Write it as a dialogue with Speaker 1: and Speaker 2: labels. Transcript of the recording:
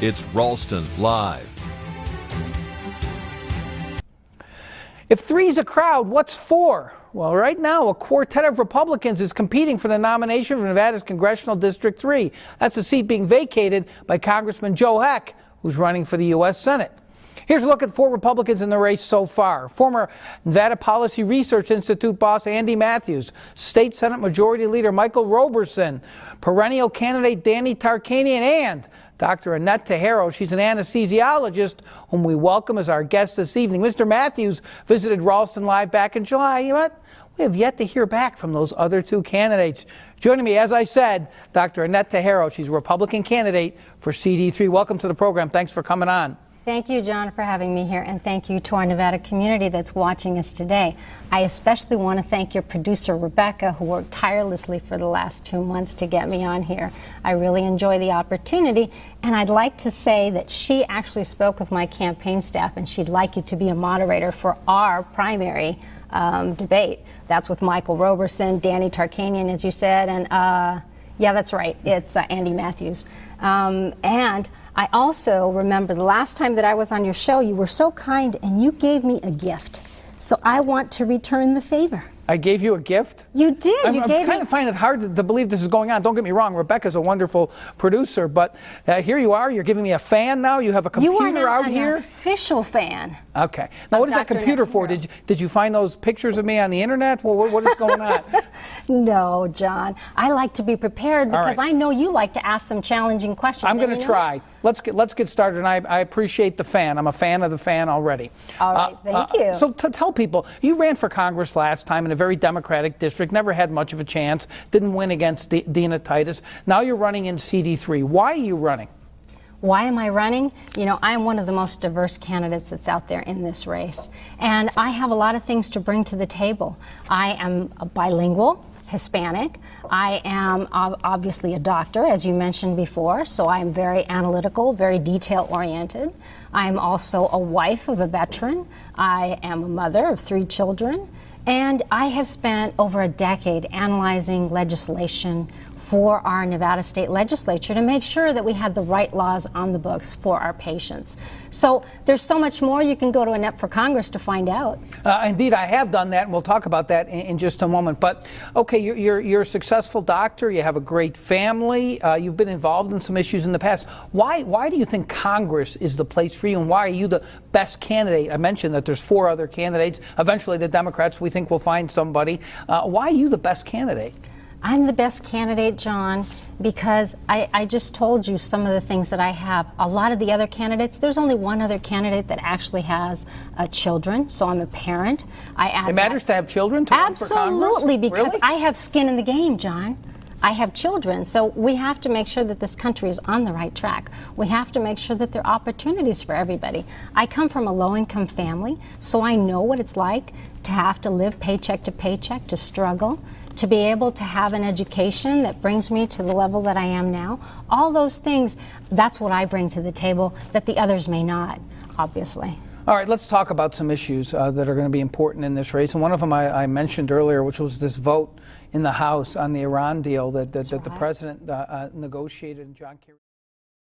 Speaker 1: It's Ralston Live.
Speaker 2: If three's a crowd, what's four? Well, right now, a quartet of Republicans is competing for the nomination for Nevada's Congressional District 3. That's a seat being vacated by Congressman Joe Heck, who's running for the U.S. Senate. Here's a look at the four Republicans in the race so far. Former Nevada Policy Research Institute boss Andy Matthews, State Senate Majority Leader Michael Roberson, perennial candidate Danny Tarkanian, and Dr. Annette Teijeiro. She's an anesthesiologist whom we welcome as our guest this evening. Mr. Matthews visited Ralston Live back in July. You know what? We have yet to hear back from those other two candidates. Joining me, as I said, Dr. Annette Teijeiro. She's a Republican candidate for CD3. Welcome to the program. Thanks for coming on.
Speaker 3: Thank you, John, for having me here, and thank you to our Nevada community that's watching us today. I especially want to thank your producer, Rebecca, who worked tirelessly for the last 2 months to get me on here. I really enjoy the opportunity, and I'd like to say that she actually spoke with my campaign staff, and she'd like you to be a moderator for our primary debate. That's with Michael Roberson, Danny Tarkanian, as you said, and yeah, that's right, it's Andy Matthews. And I also remember the last time that I was on your show, you were so kind and you gave me a gift. So I want to return the favor. I gave you a gift? You did.
Speaker 2: I kind of find it hard to believe this is going on. Don't get me wrong, Rebecca's a wonderful producer, but here you are. You're giving me a fan now. You have a computer out here.
Speaker 3: You are now an official fan.
Speaker 2: Okay. Now, what is that computer for? Did you find those pictures of me on the internet? Well, what is going on?
Speaker 3: No, John. I like to be prepared because I know you like to ask some challenging questions.
Speaker 2: I'm going to try. Let's get started, and I appreciate the fan. I'm a fan of the fan already.
Speaker 3: All right, thank you.
Speaker 2: So tell people, you ran for Congress last time in a very Democratic district, never had much of a chance, didn't win against Dina Titus. Now you're running in CD3. Why are you running?
Speaker 3: Why am I running? You know, I'm one of the most diverse candidates that's out there in this race. And I have a lot of things to bring to the table. I am a bilingual, Hispanic. I am obviously a doctor, as you mentioned before, so I'm very analytical, very detail-oriented. I'm also a wife of a veteran. I am a mother of 3 children. And I have spent over a decade analyzing legislation for our Nevada State Legislature to make sure that we had the right laws on the books for our patients. So there's so much more. You can go to Annette for Congress to find out.
Speaker 2: Indeed, I have done that, and we'll talk about that in just a moment. But, okay, you're a successful doctor. You have a great family. You've been involved in some issues in the past. Why do you think Congress is the place for you, and why are you the best candidate? I mentioned that there's 4 other candidates. Eventually, the Democrats, we think, will find somebody. Why are you the best candidate?
Speaker 3: I'm the best candidate, John, because I just told you some of the things that I have. A lot of the other candidates, there's only one other candidate that actually has children, so I'm a parent.
Speaker 2: It matters to have children to run for Congress?
Speaker 3: Absolutely, because
Speaker 2: Really?
Speaker 3: I have skin in the game, John. I have children, so we have to make sure that this country is on the right track. We have to make sure that there are opportunities for everybody. I come from a low-income family, so I know what it's like to have to live paycheck to paycheck, to struggle, to be able to have an education that brings me to the level that I am now. All those things, that's what I bring to the table that the others may not, obviously.
Speaker 2: All right, let's talk about some issues that are going to be important in this race. And one of them I mentioned earlier, which was this vote in the House on the Iran deal that the president negotiated, and John Kerry